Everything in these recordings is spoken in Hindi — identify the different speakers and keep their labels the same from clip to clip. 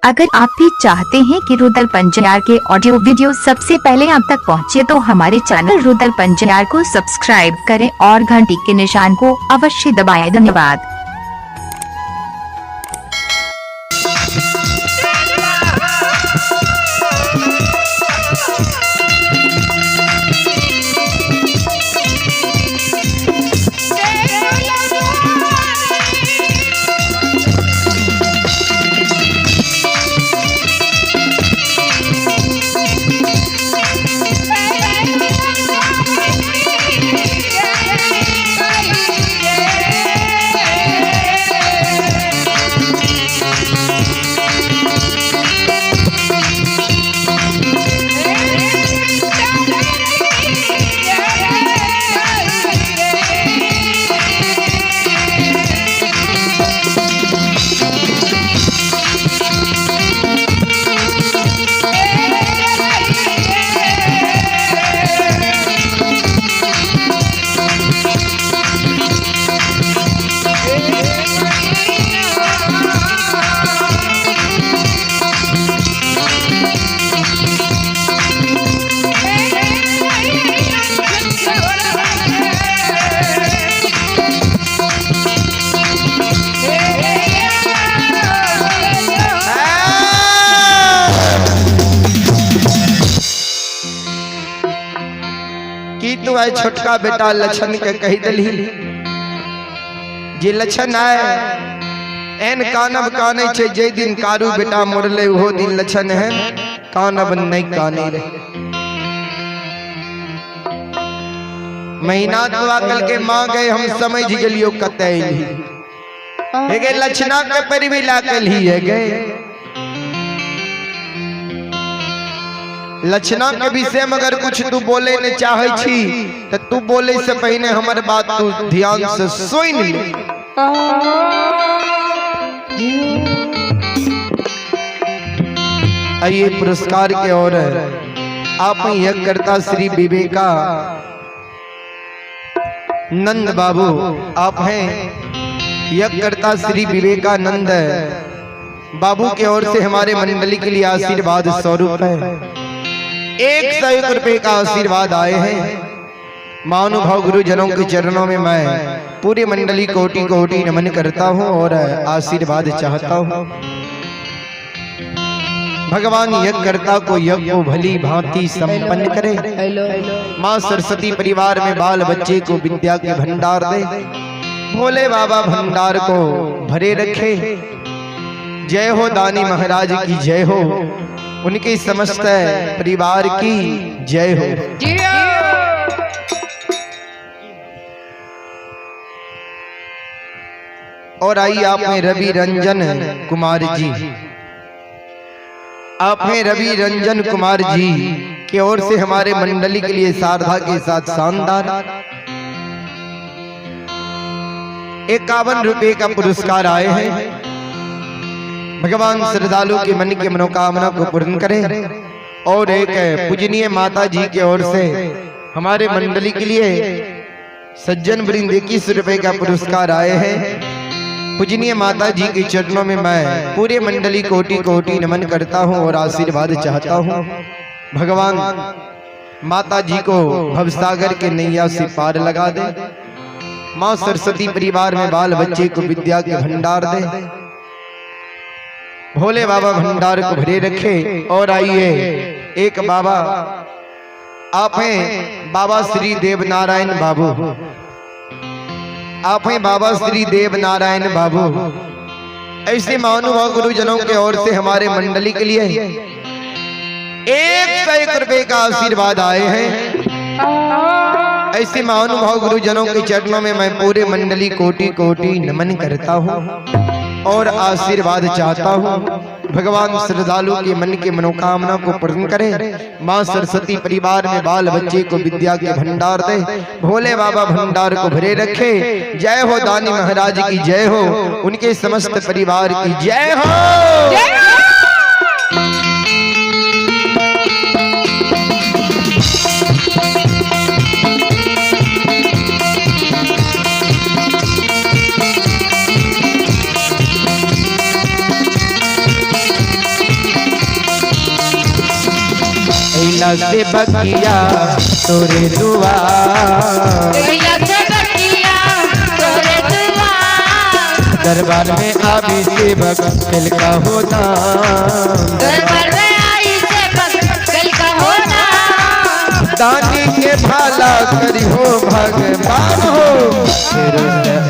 Speaker 1: अगर आप भी चाहते हैं कि रुदल पंजयार के ऑडियो वीडियो सबसे पहले आप तक पहुंचे तो हमारे चैनल रुदल पंजयार को सब्सक्राइब करें और घंटी के निशान को अवश्य दबाएं। धन्यवाद।
Speaker 2: तू आए छोटका बेटा लक्षण के कही दली जे लक्षण आए एन कानब काने छे जे दिन कारू बेटा मोरले वो दिन लक्षण है कानब नहीं काने रे महीना तो आकल के मां गए हम समझ गलियो कतैली हे गे लक्षणा के परिवी लाकल ही है गए लक्षणा के विषय में अगर कुछ तू बोले ने चाहे छी तो तू बोले से पहले हमारे बात तू ध्यान से सुन ले। आइए पुरस्कार के और आप यज्ञ करता श्री विवेका नंद बाबू आप हैं यज्ञ करता श्री विवेकानंद बाबू के ओर से हमारे मंडली के लिए आशीर्वाद स्वरूप है 101 रुपए का आशीर्वाद आए हैं। महानुभाव गुरुजनों के चरणों में मैं पूरी मंडली कोटि कोटि नमन करता हूं और आशीर्वाद चाहता हूं। भगवान यज्ञकर्ता को यज्ञ को भली भांति संपन्न करे। माँ सरस्वती परिवार में बाल बच्चे को विद्या के भंडार दे। भोले बाबा भंडार को भरे रखे। जय हो दानी महाराज की जय हो, उनके समस्त परिवार की जय हो। और आइए आप में रवि रंजन कुमार जी, आप में रवि रंजन कुमार जी की ओर से हमारे मंडली के लिए शारदा के साथ शानदार 51 रुपए का पुरस्कार आए हैं। भगवान श्रद्धालु के मन की मनोकामना को पूर्ण करें। और एक पूजनीय माता जी की ओर से हमारे मंडली के लिए सज्जन वृंद 21 रुपए का पुरस्कार आए हैं। पूजनीय माता जी के चरणों में मैं पूरे मंडली कोटि कोटि नमन करता हूं और आशीर्वाद चाहता हूं। भगवान माता जी को भवसागर के नैया से पार लगा दे। माँ सरस्वती परिवार में बाल बच्चे को विद्या के भंडार दे। भोले बाबा भंडार को भरे रखे। और आइए एक बाबा आप हैं बाबा श्री देव नारायण बाबू, आप हैं बाबा श्री देव नारायण बाबू। ऐसे महानुभाव गुरुजनों के ओर से हमारे मंडली के लिए 101 रुपए का आशीर्वाद आए हैं। ऐसे महानुभाव गुरुजनों के चरणों में मैं पूरे मंडली कोटि कोटि नमन करता हूँ और आशीर्वाद चाहता हूँ। भगवान श्रद्धालु के मन की मनोकामना को पूर्ण करे। माँ सरस्वती परिवार में बाल बच्चे को विद्या के भंडार दे। भोले बाबा भंडार को भरे रखे। जय हो दानी महाराज की जय हो, उनके समस्त परिवार की जय हो। अइला से बकिया तोरे दुआ दरबार में आवी सेवक दिल का होना दानी के भाला करी हो भगवान हो फिर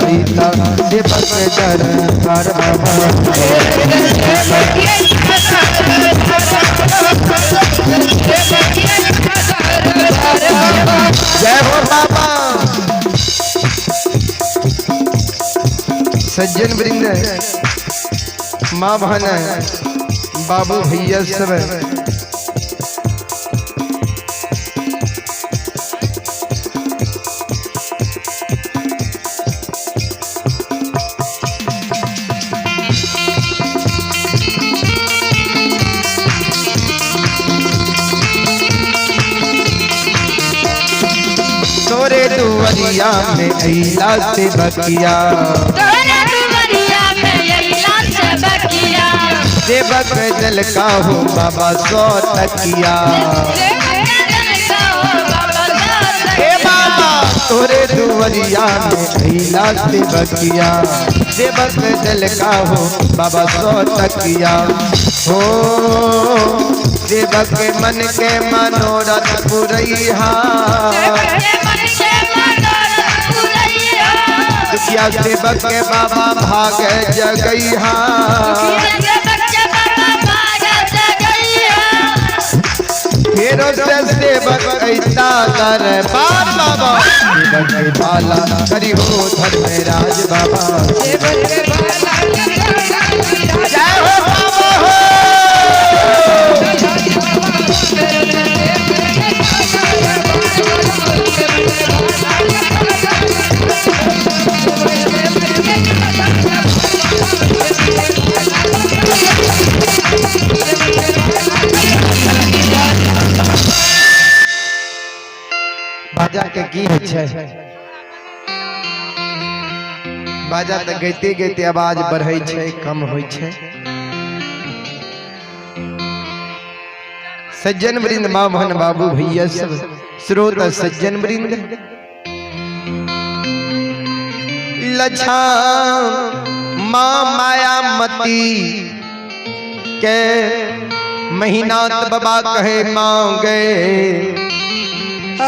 Speaker 2: अइला सेवक दरबार जय हो बाबा। सज्जन वृंद माँ बहन बाबू भैया सब तोरे दुवरिया में अइला से बकिया सेवक जल का हो बाबा सौ तकिया हे बाबा तोरे दुवरिया में अइला से बकिया सेवक जल का हो बाबा सौ तकिया हो सेवक मन के मनोरथ पुरैया दुखिया सेवक के बाबा भाग जगैया फेरो से सेवक ऐसा दरबार बाबा सेवक के बाला करी हो धर्मराज बाबा जय हो बाबा हो। बाजा के की होइ छै बाजा त गइते गइते आवाज बढ़ै छै कम होइ छै। सज्जन वृंद माँ बहन बाबू भैया सब श्रोत सज्जन वृंद लछा माँ माया मती के महीना बाबा कहे मांगे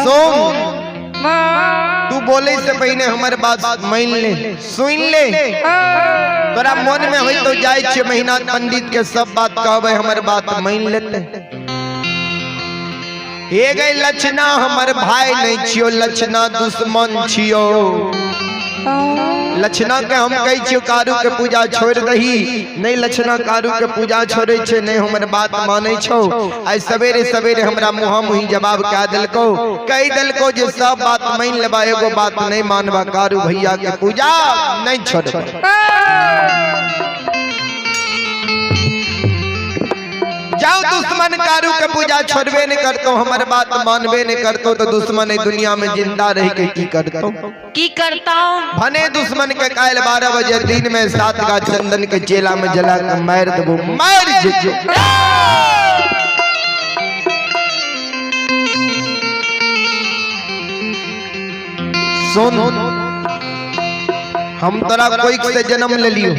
Speaker 2: सोम तू बोले से पहले हमारे बात मान ले सुन ले तोरा मन में हो तो जाए छे महीना पंडित के सब बात कहबे हमारे बात मान लेते हे गई लक्षणा हमर भाई नहीं छियो लक्षणा दुश्मन छियो लक्षणा के हम कही छियो कारू के पूजा छोड़ दही नहीं लक्षणा कारू के पूजा छोड़े छे नहीं हमर बात माने छो आई सवेरे सवेरे हमरा मुहा मुही जवाब कह दिलको कह दिलको जे सब बात मान लेबा एगो बात नहीं मानबा कारू भैया के पूजा नहीं छोड़बा जाओ दुश्मन कारू के पूजा छोड़बे नहीं करतो हमारे बात मानबे नहीं करतो तो दुश्मन इस दुनिया में जिंदा रह के की करतो भने दुश्मन के कायल 12 बजे दिन में 7 का चंदन के चेला में जला के मार देबो मार जे सुन हम तोरा कोई से जन्म ले लियो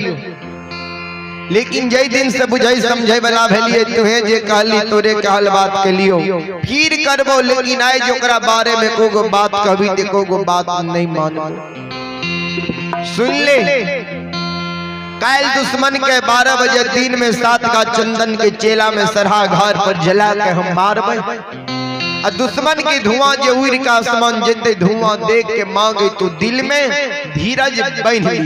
Speaker 2: लेकिन जय दिन से बुझाई समझे वाला भेलिए तुहे जे कहली तोरे कहल बात के लियो फिर करबो लेकिन आए जोकरा बारे में कोगो बात कभी ते कोगो बात नहीं मानो सुन ले कायल दुश्मन के 12 बजे दिन में 7 का चंदन के चेला में सरहा घर पर जला के हम मारबे आ दुश्मन के धुआं जे उड़ के आसमान जेते धुआं देख के मांगे तू दिल में धीरज बन ली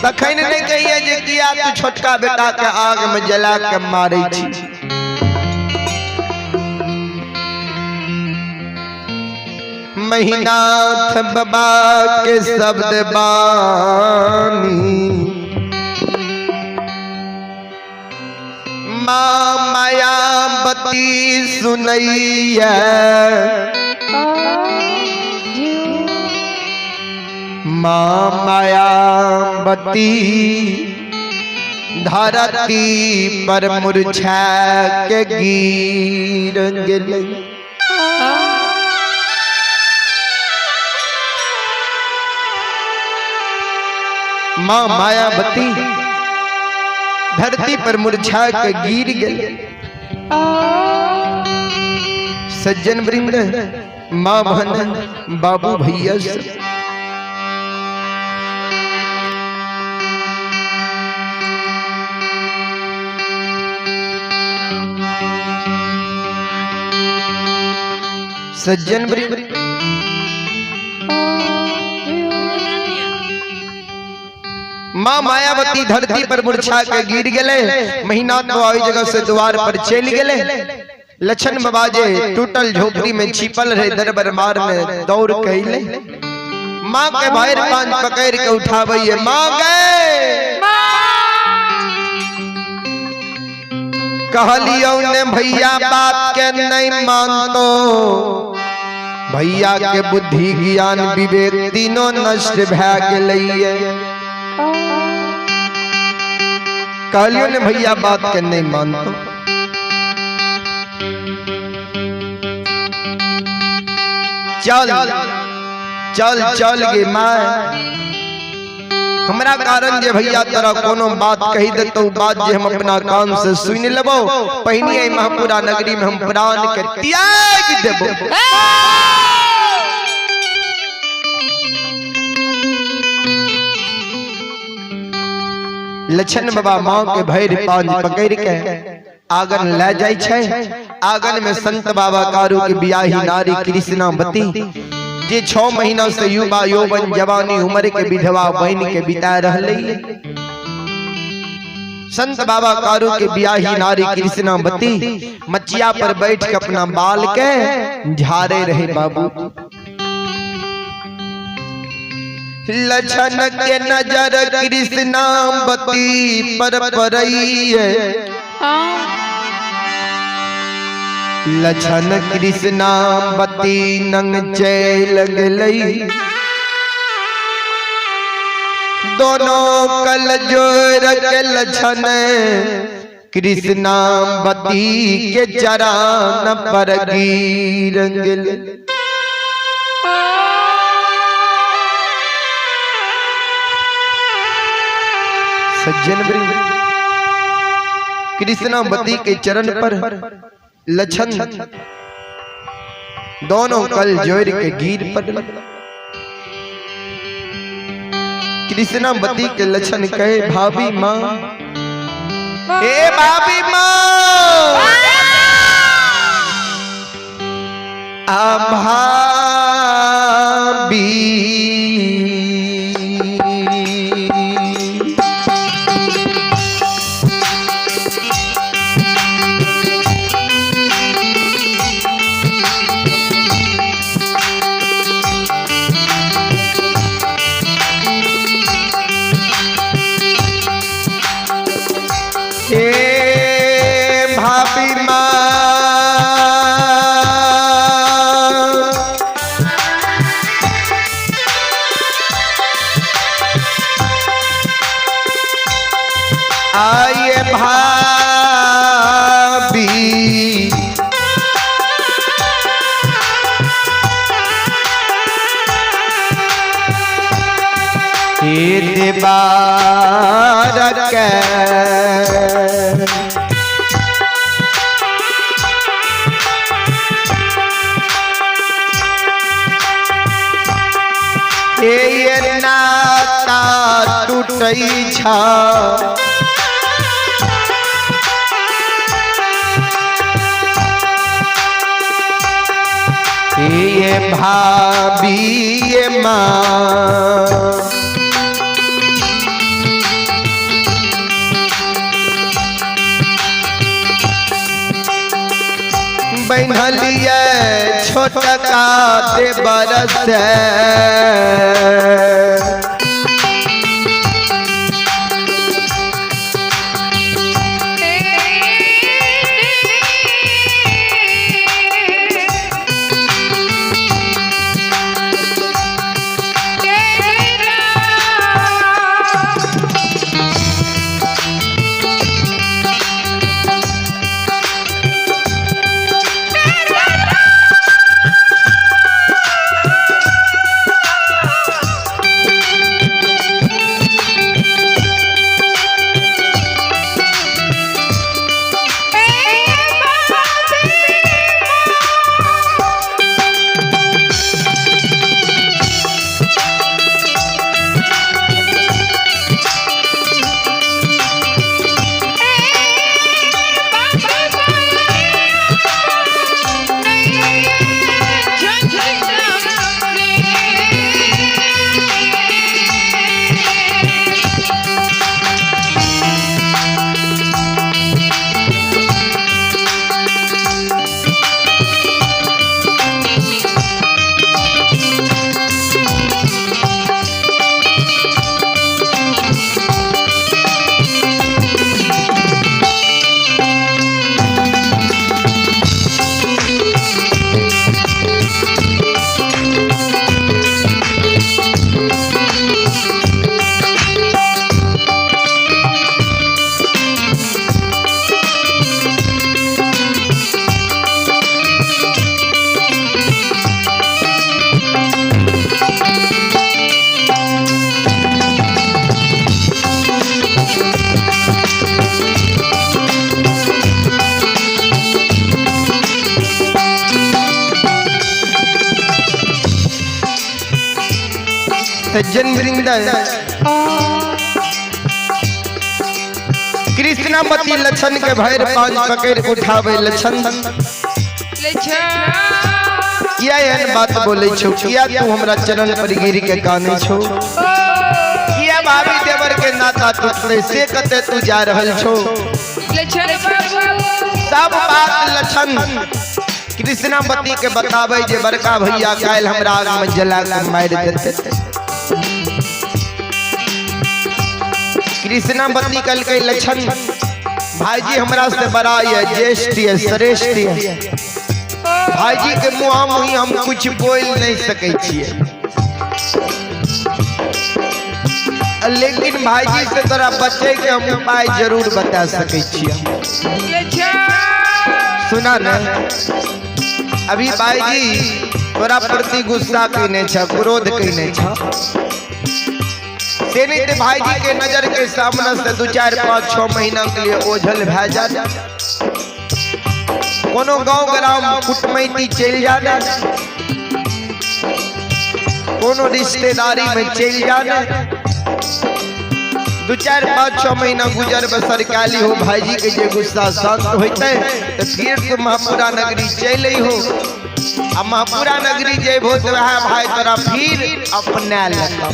Speaker 2: तखन नहीं कहिए जे किया तू छोटका बेटा के आग में जला के मारे छी महीनाथ बाबा के शब्द बानी माँ मायावती सुनैया माँ मायावती धरती पर मुरझा के गिर गेलै। माँ मायावती धरती पर मुरझा के गिर गेलै। सज्जन वृंद, माँ बहन, बाबू भैया सब सज्जन वृंद, माँ मायावती धरती पर मुरझा के गिर गेले। महीना तो आई जगह से द्वार पर चल गेले। लक्षण बाजे टूटल झोपड़ी में छिपल रहे दरबार में दौड़ कैले। माँ के भाईर पांच पकड़ के उठावे। माँ गए कहलियो ने भैया बात के नहीं मानतो। भैया के बुद्धि ज्ञान विवेक तीनों नष्ट भै गेलैये। कहलियो ने भैया बात के नहीं मानतो। चल चल चल गे माँ, हमरा कारण जे भैया तोरा कोनो बात कही देतो, बात जे हम अपना कान से सुन लेबो, पहिनी महपुरा नगरी में हम प्राण के त्याग देबो। लक्षण बाबा माँ के भैर पांच पकड़ के आंगन ले जाय छै। आंगन में संत बाबा कारू के बियाही नारी कृष्णावती जे 6 महीना से युवा यौवन जवानी उम्र के विधवा बन के बिता रहले। संत बाबा कारू के बियाही नारी कृष्णावती मचिया पर बैठ के अपना बाल के झाड़े रहे। बाबू लक्षण के नजर कृष्णावती पर पड़ई है। लक्षण कृष्णावती नंग चल गई। दोनों कल जोर के लक्षण कृष्णावती के चरण पर गिर गेलै। सज्जन वृंद, कृष्णावती के चरण पर लक्षण दोनों कल जोर के गिर पड़ल। कृष्णावती के लक्षण कहे भाभी माँ, ए भाभी माँ, आ भाभी आइए भाभी देवार के ये नाता टूटई छा। ये भाभी ये माँ बहलिए छोटका दे बरस सज्जन वृंद कृष्णापति लक्षण के भैर पांच पकड़ उठावे लक्षण किया एहन बात बोले छो किया तू हमरा चरण पर गिर के काने छो किया भाभी देवर के नाता टूटले से कते तू जा रहल छो सब बात लक्षण कृष्णापति के बतावे जे बड़का भैया काल हमरा आग में जला के मार देते कृष्णापति कल के लक्षण भाईजी हमरा से बड़ा है ज्येष्ठ है श्रेष्ठ है भाईजी के मुँह मुही हम कुछ बोल नहीं सके छिए लेकिन भाईजी से तोरा बचे के हम उपाय जरूर बता सके छिए सुना न अभी भाईजी तोरा प्रति गुस्सा कइने छ क्रोध कइने छ से नहीं भाईजी के नजर के सामने से 2 4 5 6 महीना के लिए ओझल भै जा कोनो गांव ग्राम कुटमैती चल जाना कोनो रिश्तेदारी में चल जाना 2 4 5 6 महीना गुजर बसर काली हो भाईजी के जे गुस्सा शांत होते तो फिर तो महापुरा नगरी चल हो आ महापुरा नगरी जेबो तो भाई तोरा फिर अपना लेता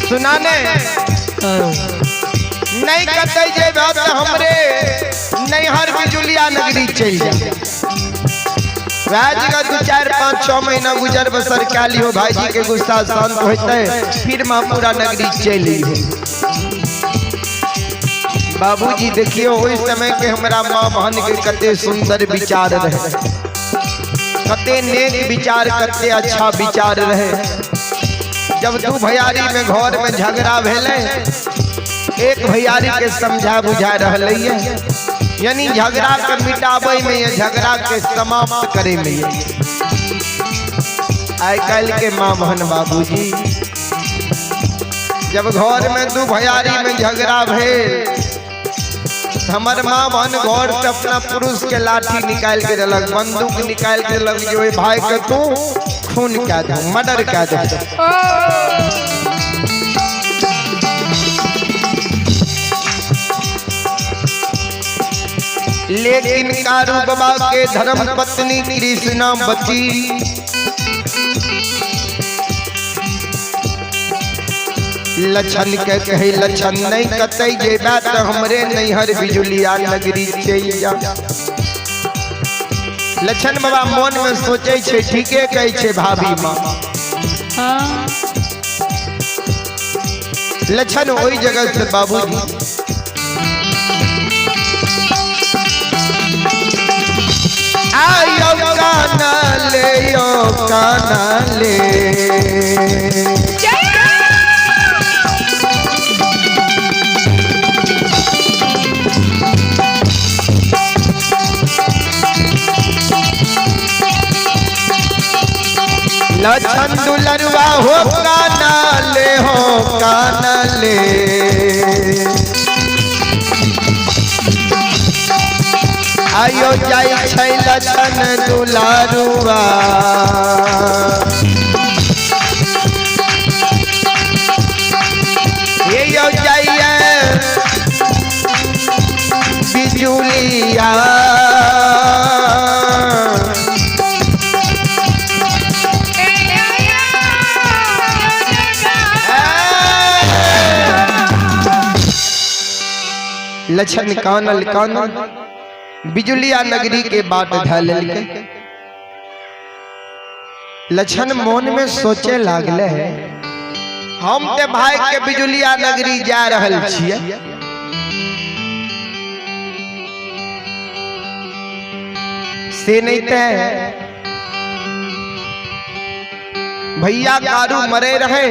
Speaker 2: सुनाने नहीं कते जे बात हमरे नैहर बिजुलिया नगरी चल जाए राज का 2 4 5 6 महीना गुजर बसर काली हो भाईजी के गुस्सा शांत होते फिर महापुरा नगरी चली हो बाबूजी देखियो उस समय के हमरा माँ बहन के कते सुंदर विचार रहे कते नेक विचार कते अच्छा विचार रहे जब 2 भैयारी में घर में झगड़ा भेले एक भैयारी के समझा बुझा रहले यानी झगड़ा के मिटावे में ये झगड़ा के समाप्त करे में आइ काल के माँ बहन बाबूजी जब घर में 2 भैयारी में झगड़ा भेल हमर माँ बहन घर से अपना पुरुष के लाठी निकाल के रलक बंदूक निकाल के रलक जो भाई के तू खून क्या दे मर्डर क्या दे लेकिन कारू बाबा के धर्म पत्नी कृष्णावती लक्षण के कहे लक्षण नहीं कते जे बात हमरे नैहर बिजुलिया नगरी चल जा लक्षण बाबा मन में सोचे छे ठीके कहे छे भाभी माँ लक्षण ओई जगह से बाबूजी आयो काना ले लक्षण दुलरवा हो काना ले आयो जाई छै लक्षण दुलारुआ ये यो जाइए बिजुलिया लक्षण कानल कानल बिजुलिया नगरी के बाट ढल लक्षण मन में सोचे लागले हम ते भाई के बिजुलिया नगरी जा रहल छिए। से नहीं ते भैया कारू मरे रहे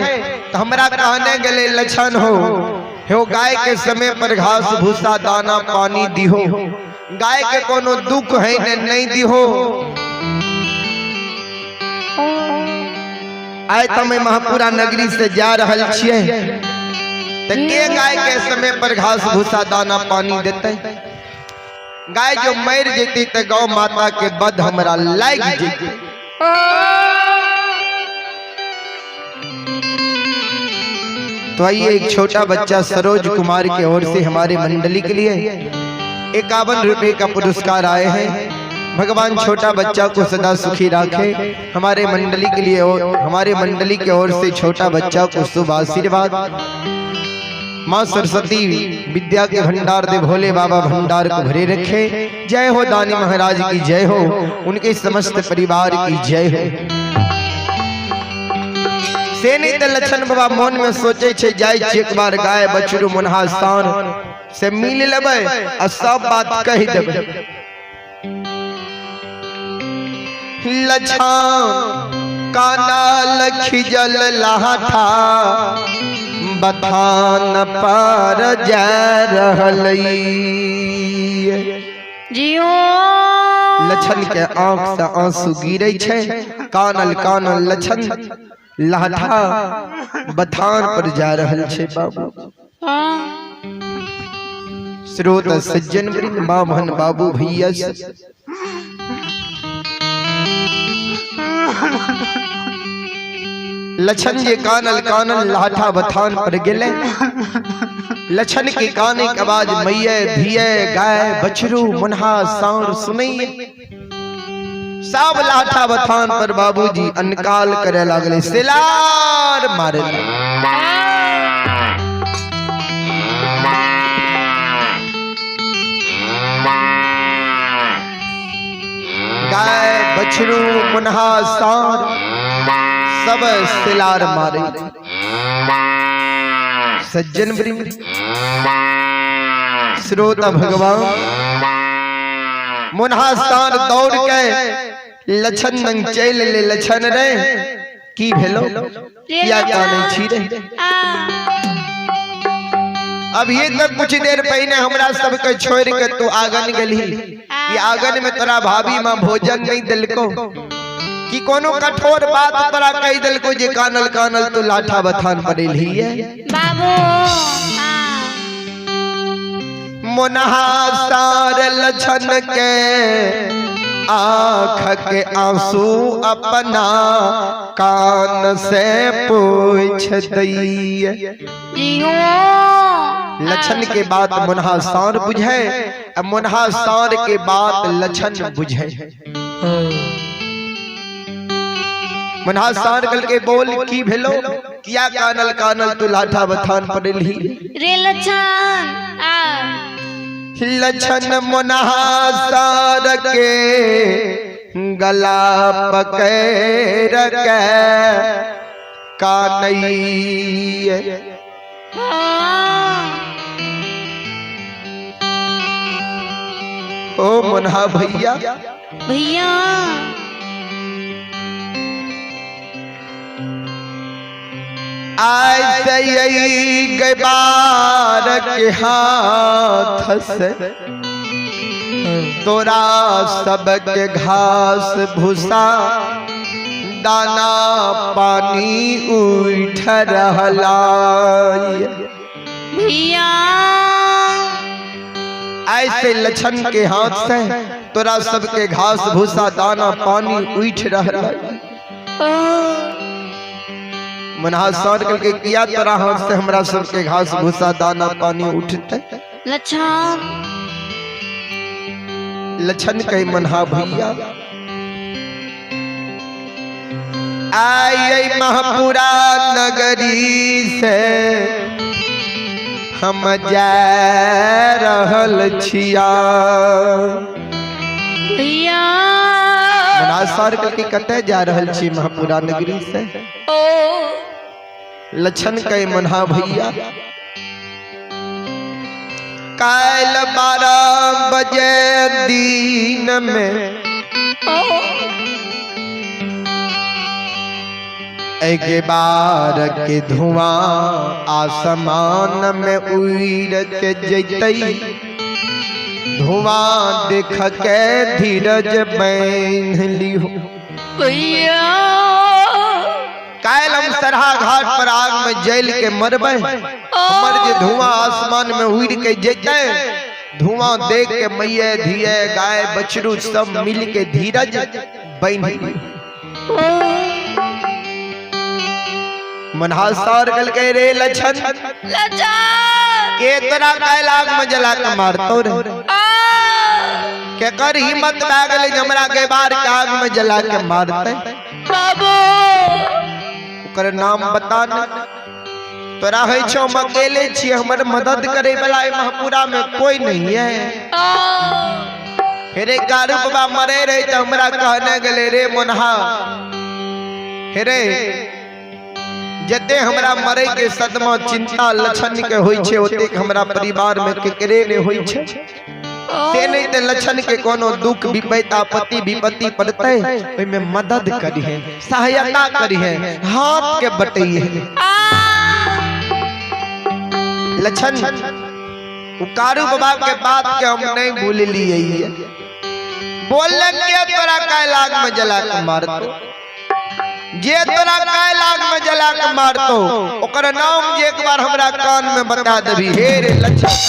Speaker 2: तो हमरा कहने गले लक्षण हो गाय के समय पर घास भूसा दाना पानी दिहो, गाय के कोनो दुख है ने नहीं दिहो। आए तो मैं महापुरा नगरी से जा रहल छिए तो के गाय के समय पर घास भूसा दाना पानी देते। गाय जो मर जेती तो गौ माता के बद हमरा लाग जेती। तो आइए एक छोटा बच्चा सरोज कुमार की ओर से हमारे मंडली के लिए 51 रुपए का पुरस्कार आए हैं। भगवान छोटा बच्चा को सदा सुखी रखे। हमारे मंडली के लिए हमारे मंडली की ओर से छोटा बच्चा को शुभ आशीर्वाद। माँ सरस्वती विद्या के भंडार दे, भोले बाबा भंडार को भरे रखे। जय हो दानी महाराज की जय हो, उनके समस्त परिवार की जय हो। से नहीं तो लक्षण बाबा मन में सोचे छे जाय एक बार गाय बछरू मुनहा स्थान से मिल लेबे आ सब बात कह देबे। लक्षण काना खिजल लाठा बथान पार जा रहलई
Speaker 3: जियो।
Speaker 2: लक्षण के आंख से आंसू गिरे छे। कानल कानल लक्षण लाठा बथान पर जा रहल छे बाबू। स्रोत सज्जन वृंद मामहन बाबू भैया लक्षण जे कानल कानल लाठा बथान पर गेले। लक्षण के गाने के आवाज मैये धिये गाय बछरू मुनहा सांड सुनइए। सब लाठा बथान पर बाबूजी अनकाल करे लागले, सिलार मारे। गाय बछरू मुनहा सांड सब सिलार मारे। सज्जन वृंद श्रोता भगवान मुनहा सांड दौड़ के लक्षण नंग चल ले। लक्षण रे की भेलो किया काने छी रे। अब ये तक कुछ देर पहले हमरा सब के छोड़ के तू आंगन गली कि आंगन में तोरा भाभी मां भोजन नहीं दिलको कि कोनो कठोर बात तोरा कह दिलको जे कानल कानल तू लाठा बथान पर लिये
Speaker 3: बाबू।
Speaker 2: मुनहा सार लक्षण के आँख के आंसू अपना कान से पूछ दिए। लक्षण के बात मुनहा सार बुझे, मुनहा सार के बात लक्षण बुझे। मुनहा सार कल के बोल की भेलो किया कानल कानल तू लाठा बथान पर ली
Speaker 3: रे लक्षण।
Speaker 2: लक्षण मुनहा सार के गला पकड़ के कानई। ओ मुनहा भैया
Speaker 3: भैया
Speaker 2: ऐसे यही गबार के हाथ से तोरा सबके घास भूसा दाना पानी उठ रहला
Speaker 3: भैया।
Speaker 2: ऐसे लक्षण के हाथ से तोरा सबके घास भूसा दाना पानी उठ रहला। मुनहा सार के किया तोरा हाथ से हमरा सबके घास भूसा दाना पानी उठते।
Speaker 3: लक्षण
Speaker 2: लक्षण कही मुनहा भैया आई महापुरा नगरी से हम जा रहल छिया
Speaker 3: भैया।
Speaker 2: मुनहा सार के कते जा रहल छी महापुरा नगरी से। लक्षण कई मना भैया काल 12 बजे दिन में एक बार के धुआं आसमान में उड़ के जैतई धुआं देख के धीरज बांध लियो
Speaker 3: भैया
Speaker 2: कायल हम सरहा घाट पर आग में जल के मरबे हमर जे धुआं आसमान में उड़ के जैते धुआं देख के मैया धिये गाय बछरू सब मिल के धीरज बांध लियो मनहासार गल के रे लक्षण के तोरा कायल आग में जला के मारतो रे के कर हिम्मत लागल हमरा के बार के आग में जला के मारते
Speaker 3: बाबू
Speaker 2: ओकर नाम बता न तोरा है छो हम अकेले छी हमर मदद करे वाला महापुरा में कोई नहीं है हेरे गारू बाबा मरे रहे तो हमरा कहने गले रे मोनहा हेरे जते हमरा मरे के सदमा चिंता लक्षण के होई छे ओते हमरा परिवार में केकरे ने होई छे ते नहीं ते लक्षण के कोनो दुख विपद आपत्ति विपत्ति पड़ते ओय में मदद करी है सहायता करी है हाथ के बटई है लक्षण उकारू बाबा के बात के हम नहीं भूल लिए है बोलन के तोरा कायल आग में जला के मारतो जे तोरा कायल आग में जला के मारतो ओकर नाम जे एक बार हमरा कान में बता देबी हे रे लक्षण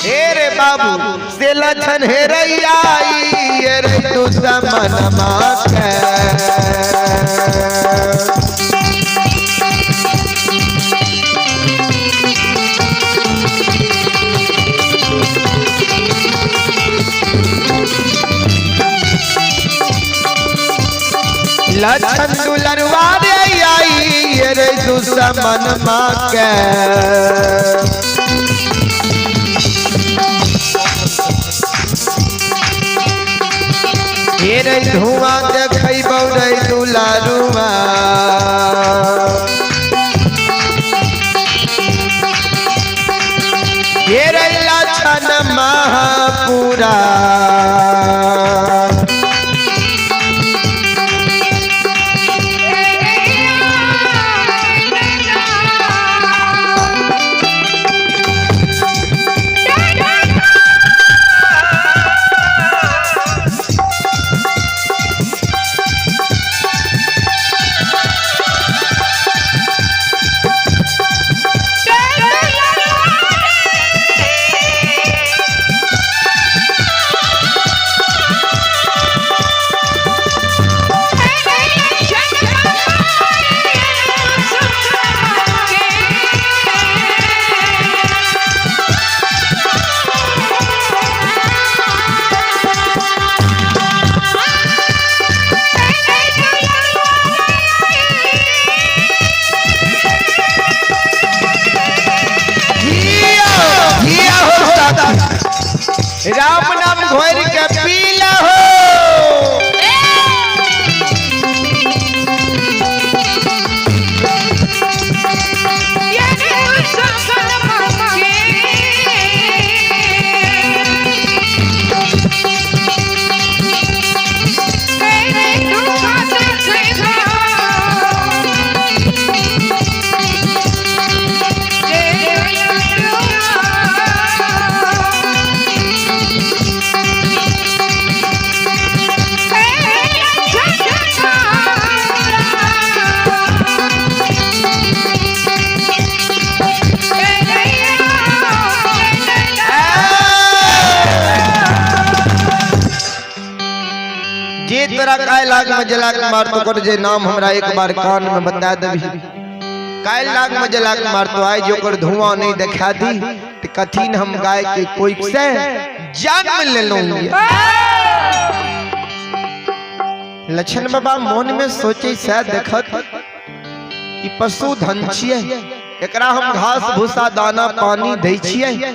Speaker 2: हे रे बाबू से लक्षण हे रैयाई हे रे तू समन माके लक्षण दुलरवा रे आई हे रे तू समन माके हे रे धुआं देखै बौरै दुलारुआ हे रे लक्षण महापुरा राम नाम घोर के पीला हो तोरा कायल आग में जला के मारतो कर जे नाम हमरा एक बार कान में बता देबी कायल आग में जला के मारतो आए जो कर धुआं नहीं दिखा दी तो कठिन हम गाय के कोई से जन्म ले लूंगी लक्षण बाबा मन में सोचे से देखत ई पशु धन छिए एकरा हम घास भूसा दाना पानी दै छिए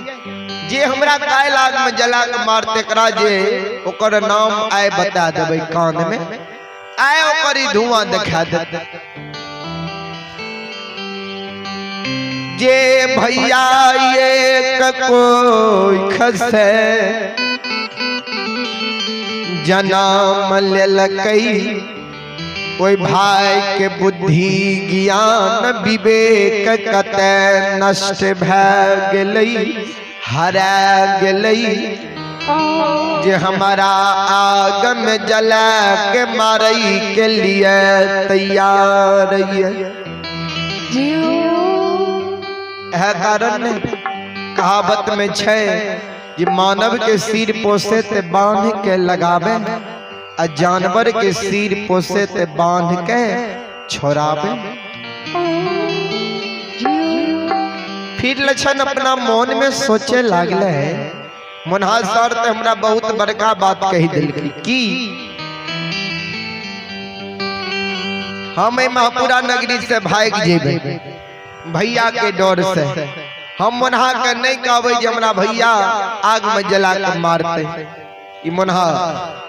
Speaker 2: जे हमरा कायल आग में जला के मारते करा जे ओकर नाम आए बता देबै कान में आए ओकर धुआं दिखा देते जे भैया ये कोई खसे जन्म लेलकई कोई भाई के बुद्धि ज्ञान विवेक कते नष्ट भए गेलई हरा गेलई जे हमारा आग में जला के मारई के लिए तैयार है कारण कहावत में छे जे मानव के सिर पोसे ते बांध के लगावे आ जानवर के सिर पोसे ते बांध के छोड़ावे। फिर लक्षण अपना मन में सोचे लागले मुनहास सर ते हमरा बहुत बड़का बात कही दिल की हम महापुरा नगरी से भाग जेबे भैया के डर से। हम मुनहा के नहीं कहबे जे हमरा भैया आग में जला के मारते। ई मुनहा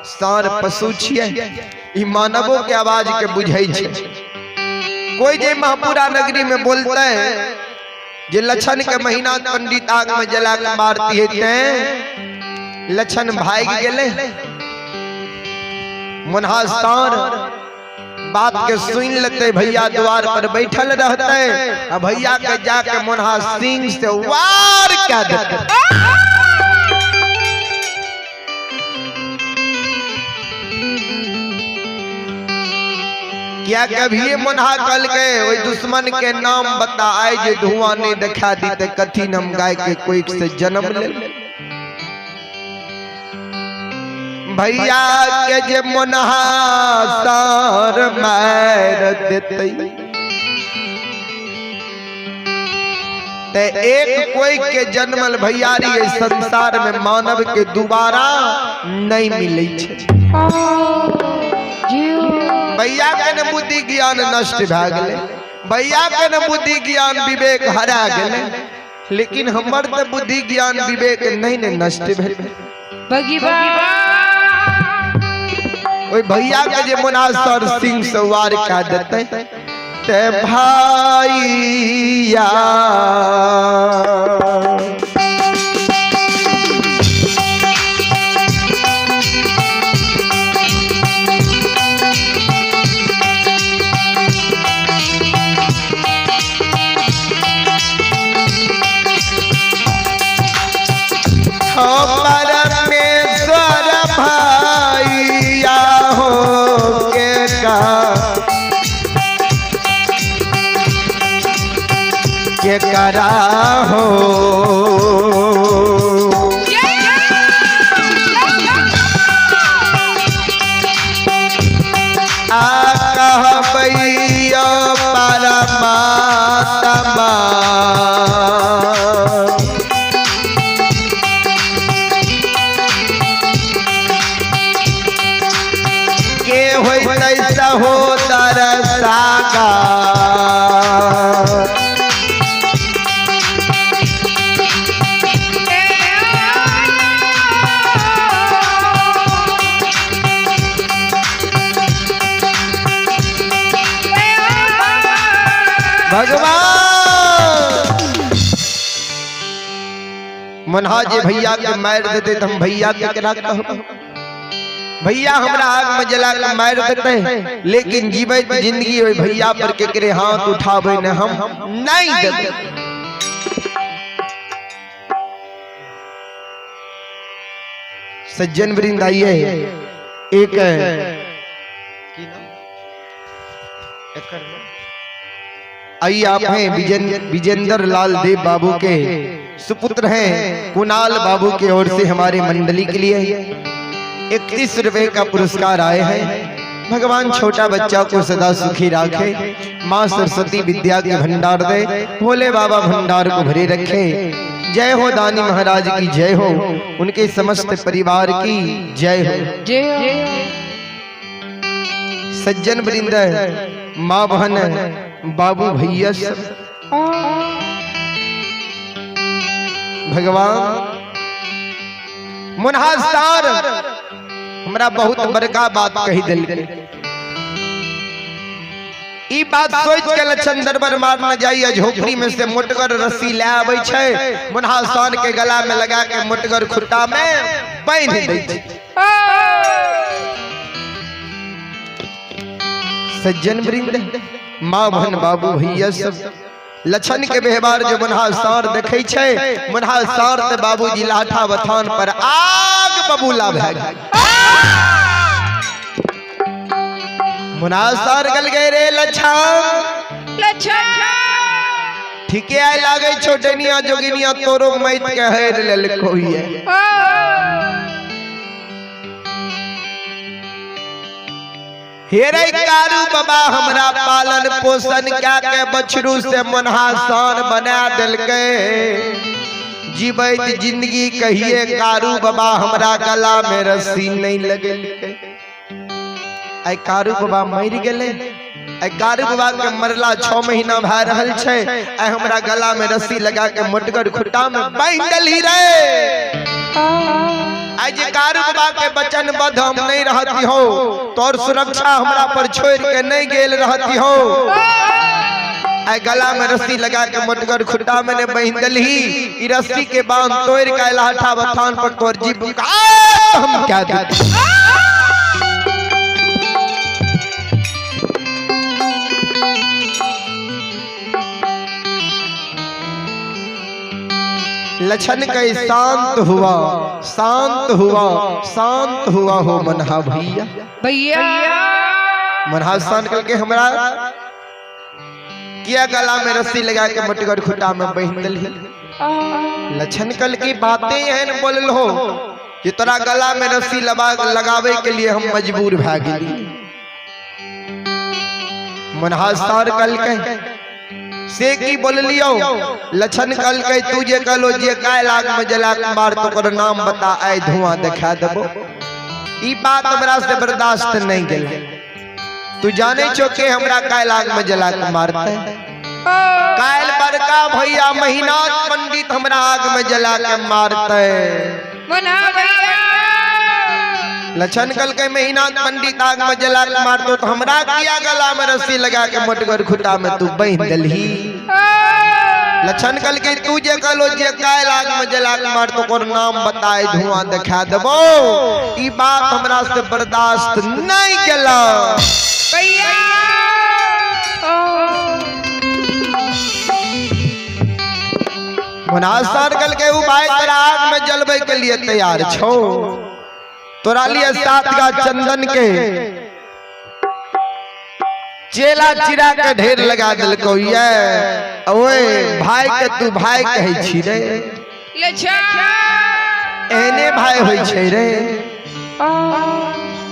Speaker 2: सार पशु छिए, ई मानवों के आवाज के बुझै छै। कोई जे महापुरा नगरी में बोलते जे लक्षण के महीना पंडित आग में जला के मारती है ते लक्षण भाग गेले। मुनहा सार बात के सुन लेते भैया द्वार पर बैठल रहते आ भैया के जाके मुनहा सिंह से वार कर देते। क्या कभी मुनहा कल के वही दुश्मन के नाम बताए जे धुआं नहीं दिखा दीते कथी नम गाय के कोई से जन्म ले। भैया के जे मुनहा सार मार देते ते एक कोई के जन्मल भैयारी संसार में मानव के दोबारा नहीं मिले छे। भैया के न बुद्धि ज्ञान नष्ट भए गेले, भैया के न बुद्धि ज्ञान विवेक हरा गेले, लेकिन हमर त बुद्धि ज्ञान विवेक नहीं ने नष्ट भेल। ओई भैया के जे मुनहा सर सिंह से वार का देते ते भाईया परमेश्वर भैया हो के करा हो कहबैया परमात्मा सहोदर सागा भगवान मुनहा जे भैया के मार देते तो हम भैया के केना कहब। भैया हमरा आग में जला के मार देते लेकिन जीवे जिंदगी ओई भैया पर केकरे हाथ उठावे न हम नहीं देते। सज्जन वृंद आइए एक आइए आप हैं विजेंद्र लाल देव बाबू के सुपुत्र हैं कुणाल बाबू की ओर से हमारे मंडली के लिए 31 रुपए का पुरस्कार आए हैं। भगवान छोटा बच्चा को सदा सुखी रखे, माँ सरस्वती विद्या के भंडार दे, भोले बाबा भंडार को भरे रखे। जय हो दानी महाराज की जय हो, उनके समस्त परिवार की जय हो। सज्जन वृंद माँ बहन बाबू भैया भगवान मुनहा सार हमरा बहुत बड़का बात कही दिल। ई बात सोच के लक्षण दरबार मार न जाइए। झोपड़ी में से मोटगर रस्सी ले आवे छे, मुन्हा सान के गला में लगा के मोटगर खुट्टा में बांध दे छे। सज्जन वृंद, माँ बहन बाबू भैया सब लक्षण के व्यवहार जो मुन्हा सार देखे छे, मुन्हा सार ते बाबूजी लाठा बथान पर आग बबूला भै गेल। मुन्हा सार गल गए रे लक्षण ठीके आए लागे छोटनिया जोगिनिया तोरो मैत के हेर लेल कोई है। हेरे कारू बाबा हमरा पालन पोषण क्या के बछरू से मुन्हा सान बना दिल के। जीवित जिंदगी कहिए कारू बाबा हमरा गला में रस्सी नहीं लगे। आई कारू बाबा मर गेले, आई कारू बाबा के मरला 6 महीना भा रहल छे। आई हमरा गला में रस्सी लगा के मोटगर खुट्टा में बांध देली रे। आज कारू बाबा के वचन बद्ध हम नहीं रहती हो, तोर सुरक्षा हमरा पर छोड़ के नहीं गेल रहती हो। आई गला में रस्सी लगा के मोटगर खुट्टा में ने बांध देली। ई रस्सी के बांध तोड़ के लाठा बथान पर तोर जीव का हम क्या देते। लक्षण कई शांत हुआ, शांत हुआ, शांत हुआ हो मनहा भैया
Speaker 3: भैया।
Speaker 2: मनहा शांत करके हमरा किया गला में रस्सी लगा के मोटगर खुट्टा में बांध देली। लक्षण कल की बातें हैं बोल हो कि तोरा गला में रस्सी लगावे के लिए हम मजबूर भा गेली। मनहा सार कल के से की बोल लियो। लक्षण कल के तुझे कलो जे काय लाग में जला के मार तो कर नाम बता, आए धुआं दिखा देबो। ई बात हमरा से बर्दाश्त नहीं गेल। तू जाने छो के हमरा काय लाग में जला के मारते। कायल बड़का भैया महीनाथ पंडित हमरा आग में जला के मारते। लक्षण कल के महीनाथ पंडित आग में जला के मारतो तो हमरा किया गला में रस्सी लगा के मोटगर खुट्टा में तू बांध देलही। लक्षण कल के तू जे कलो जे कायल आग में जला के मारतो कोर नाम बताए धुआं दिखा देबो। ई बात हमरा से बर्दाश्त नहीं गेला भैया। मुनासर कल के उपाय तोरा आग में जलवे के लिए तैयार छो। तोरा लिए 7 गा चंदन के चेला चिरा के ढेर लगा दिल को ये। ओए भाई के तू भाई कहे छी रे, एने भाई होई छै रे।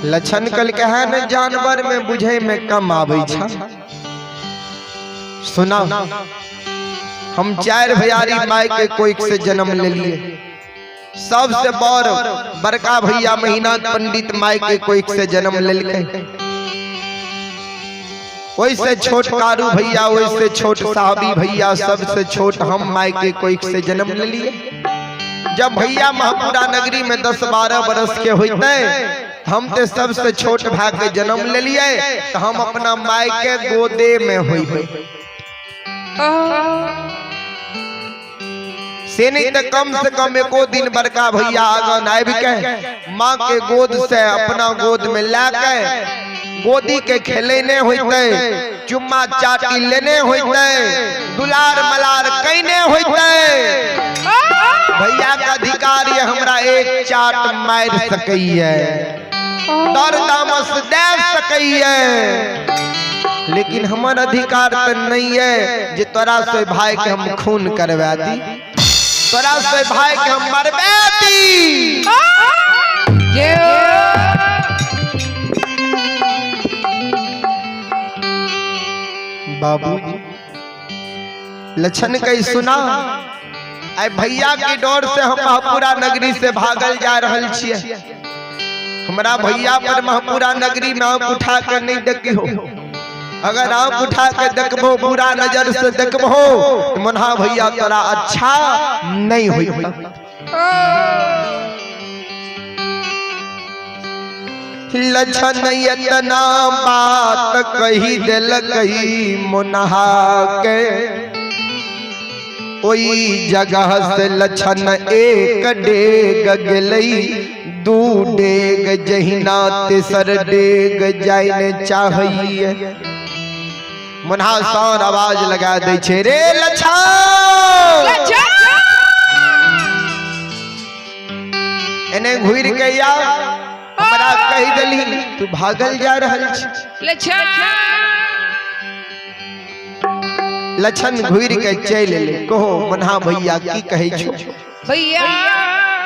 Speaker 2: लक्षण कल के है न जानवर में बुझे में कम आवे छा। सुना हम 4 भैयारी माई के कोई से जन्म ले लिए। सबसे बड़का भैया महीनाथ पंडित माई के कोई से जन्म ले लिए। वैसे छोट कारू भैया, वैसे छोट साहबी भैया, सबसे छोट हम माई के कोई से जन्म ले लिए। जब भैया महापुरा नगरी में 10-12 बरस के होते, हम ते सबसे छोट भाई के जन्म ले लिए। तो हम अपना माई के गोदे में हुई से नहीं तो कम से कम 1 दिन बड़का भैया आगन आब के माँ के गोद से अपना गोद में लाके गोदी के खेलेने होते, चुम्मा चाटी लेने होते, दुलार मलार कहने होते। भैया का अधिकार ये हमरा एक चाट मार सकैये, दर दामस दे सकैये। लेकिन हमार अधिकार तो नहीं है जे तोरा से भाई के हम खून करवा दी, तोरा से भाई के हम मरवा दी। बाबूजी लक्षण कई सुना। आई भैया की डोर से हम महापुरा नगरी से भागल जा रहल छिए। हमरा भैया पर महापुरा नगरी में आँख उठा कर नहीं देखी हो। अगर आँख उठा के देखबो, बुरा नजर से देखबो, तो मुन्हा भैया तोरा अच्छा नहीं होई। लछन इतना बात कही दिल कही मुनहा के ओई जगह से लछन एक डेग गलई दू डेग जहिना तेसर डेग जाइने चाहिए। मुन्हा सौर आवाज लगा दे छे रे लछन एने घुर के या हमरा कह देली तू भागल जा रहल छ। लछन घुर के चल ले कहो मुन्हा भैया की कहे छो
Speaker 3: भैया।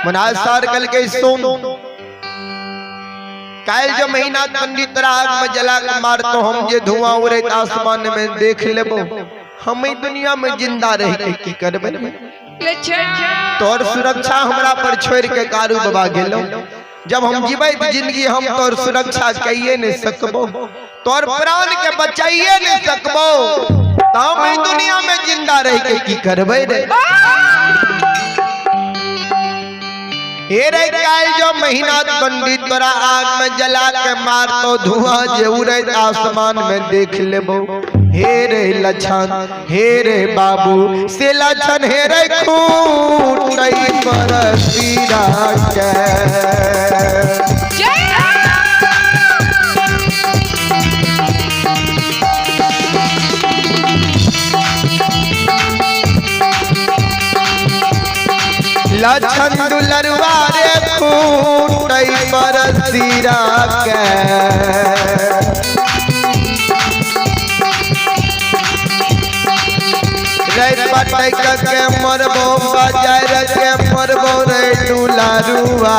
Speaker 2: मुन्हा सर कल के सुन काल जो महीना पंडित राग में जला के मार तो हम जे धुआं उड़े आसमान में देख लेबो हम दुनिया में जिंदा रह के की करबे। तोर सुरक्षा हमरा पर छोड़ के कारू बाबा गेलो जब हम जीवे जिंदगी हम तोर सुरक्षा कइए नहीं सकबो तोर प्राण के बचाइए नहीं सकबो तो हम दुनिया में जिंदा रह के की करबे रे। हे रे काल जो महीना पंडित तोरा आग में जला के मार तो धुआं जे उड़े आसमान में देख लेबो। हे रे लछन हे रे बाबू से लछन हे रे खून पर सीरा के लछन दुलरवा रे खून पर सीरा के रे पटक के मरबो बाजार के मरबो रे दुलरुआ